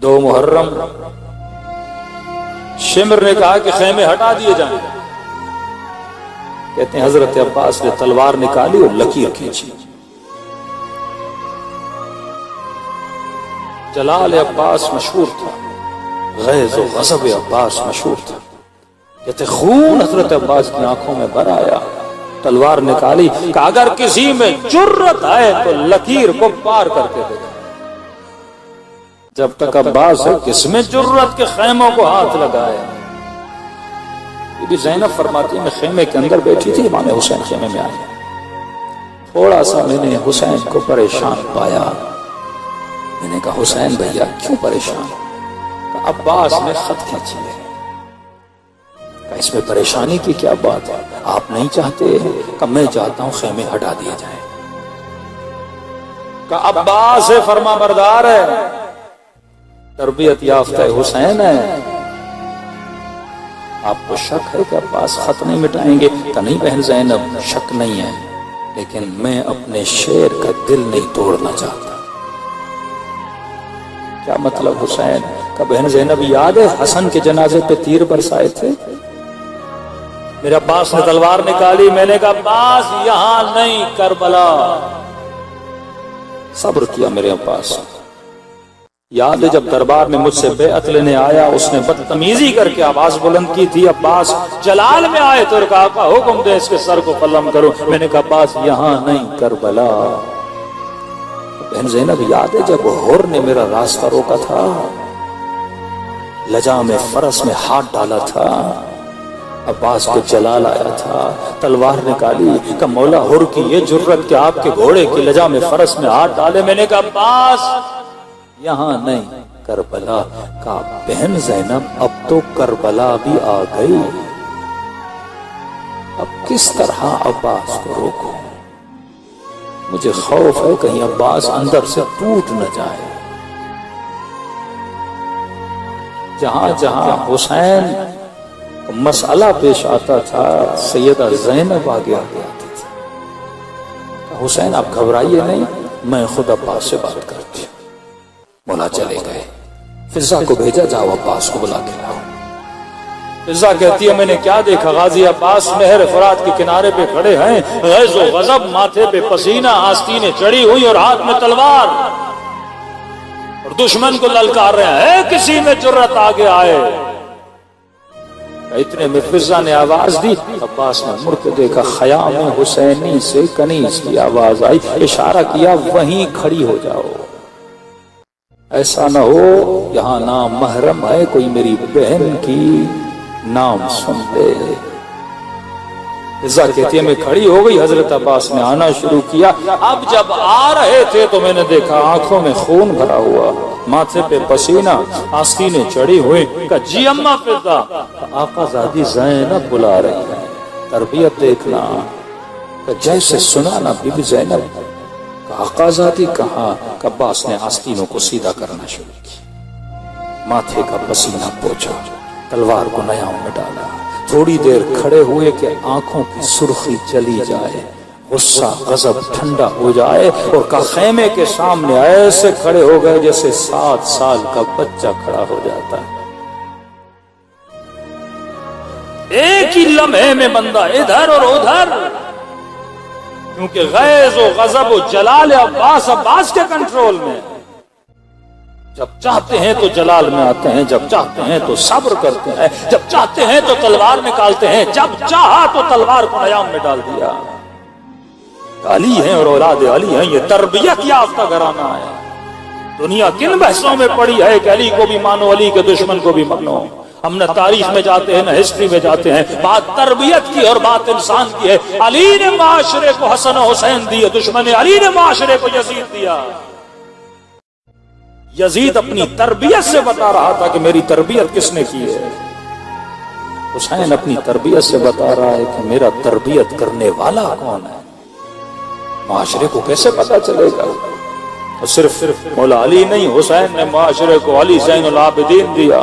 2 محرم شمر نے کہا کہ خیمے ہٹا دیے جائیں. کہتے ہیں حضرت عباس نے تلوار نکالی اور لکیر کھینچی. جلال عباس مشہور تھا، غیظ و غضب عباس مشہور تھا. کہتے خون حضرت عباس کی آنکھوں میں بھر آیا. تلوار نکالی کہ اگر کسی میں جرت ہے تو لکیر کو پار کر کے دیکھا. جب تک عباس ہے کس میں جرت کے خیموں کو ہاتھ لگائے. بی بی زینب فرماتی ہے میں خیمے کے اندر بیٹھی تھی، امام حسین خیمے میں آئے. تھوڑا سا میں نے حسین کو پریشان پایا. میں نے کہا حسین بھیا کیوں پریشان؟ کہا عباس نے خط کھینچی ہے. کہا اس میں پریشانی کی کیا بات ہے؟ آپ نہیں چاہتے؟ کہ میں چاہتا ہوں خیمے ہٹا دیے جائیں. کہا عباس فرما بردار ہے، تربیت یافتہ حسین ہے، آپ کو شک ہے کہ عباس خط نہیں مٹائیں گے؟ کہ نہیں بہن زینب شک نہیں ہے، لیکن میں اپنے شیر کا دل نہیں توڑنا چاہتا. کیا مطلب حسین؟ کہ بہن زینب یاد ہے حسن کے جنازے پہ تیر برسائے تھے؟ میرے عباس نے تلوار نکالی. میں نے کہا عباس یہاں نہیں کربلا. صبر کیا میرے عباس. یاد ہے جب دربار میں مجھ سے بیعت لینے آیا اس نے بدتمیزی کر کے آواز بلند کی تھی. عباس جلال میں آئے تو کہا آقا حکم دے اس کے سر کو قلم کرو. میں نے کہا عباس یہاں نہیں کربلا. بہن زینب یاد ہے جب حر نے میرا راستہ روکا تھا، لجا میں فرس میں ہاتھ ڈالا تھا، عباس کو جلال آیا تھا، تلوار نکالی کہ مولا حر کی یہ جرت کہ آپ کے گھوڑے کی لجا میں فرس میں ہاتھ ڈالے. میں نے کہا عباس یہاں نہیں کربلا. کہا بہن زینب اب تو کربلا بھی آ گئی، اب کس طرح عباس کو روکو؟ مجھے خوف ہے کہیں عباس اندر سے ٹوٹ نہ جائے. جہاں جہاں حسین مسئلہ پیش آتا تھا سیدہ زینب آگے آتی تھی. حسین آپ گھبرائیے نہیں، میں خود عباس سے بات کرتی ہوں. مولا چلے گئے. فضا کو بھیجا جاؤ عباس کو بلا کے لاؤ. فضا کہتی ہے میں نے کیا دیکھا، غازی عباس نہر فرات کے کنارے پہ کھڑے ہیں، غیظ و غضب، ماتھے پہ پسینہ، آستینیں چڑھی ہوئی اور ہاتھ میں تلوار، اور دشمن کو للکار رہے ہیں کسی میں جرت آگے آئے. اتنے میں فضا نے آواز دی. عباس نے مڑ کے دیکھا، خیام حسینی سے کنیز کی آواز آئی. اشارہ کیا وہیں کھڑی ہو جاؤ، ایسا نہ ہو یہاں نام محرم ہے کوئی میری بہن کی نام سن لے. فضا کہتی ہے میں کھڑی ہو گئی. حضرت عباس نے آنا شروع کیا. اب جب آ رہے تھے تو میں نے دیکھا آنکھوں میں خون بھرا ہوا، ماتھے پہ پسینہ، آستینیں چڑھی ہوئی. کہ جی اماں فضا، آقا زادی زینب بلا رہی ہے، تربیت دیکھنا. کہ جیسے سنا نا بی بی زینب. کہ آقا زادی کہاں؟ کہ عباس نے آستینوں کو سیدھا کرنا شروع کی، ماتھے کا پسینہ پوچھا، تلوار کو نیام میں ڈالا. تھوڑی دیر کھڑے ہوئے کہ آنکھوں کی سرخی چلی جائے، غصہ غضب ٹھنڈا ہو جائے، اور کا خیمے کے سامنے ایسے کھڑے ہو گئے جیسے 7 سال کا بچہ کھڑا ہو جاتا ہے. ایک ہی لمحے میں بندہ ادھر اور ادھر، کیونکہ غیظ و غضب و جلال عباس کے کنٹرول میں. جب چاہتے ہیں تو جلال میں آتے ہیں، جب چاہتے ہیں تو صبر کرتے ہیں، جب چاہتے ہیں تو تلوار نکالتے ہیں، جب چاہا تو تلوار کو نیام میں ڈال دیا. علی ہیں اور اولاد علی ہیں، یہ تربیت یافتہ گھرانہ ہے. دنیا کن بحثوں میں پڑی ہے کہ علی کو بھی مانو، علی کے دشمن کو بھی مانو. ہم نہ تاریخ میں جاتے ہیں نہ ہسٹری میں جاتے ہیں. بات تربیت کی اور بات انسان کی ہے. علی نے معاشرے کو حسن و حسین دیے، دشمن علی نے معاشرے کو یزید دیا. یزید اپنی تربیت سے بتا رہا تھا کہ میری تربیت کس نے کی ہے. حسین اپنی تربیت سے بتا رہا ہے کہ میرا تربیت کرنے والا کون ہے. معاشرے کو کیسے پتا چلے گا؟ صرف مولا علی نہیں، حسین نے معاشرے کو علی زین العابدین دیا.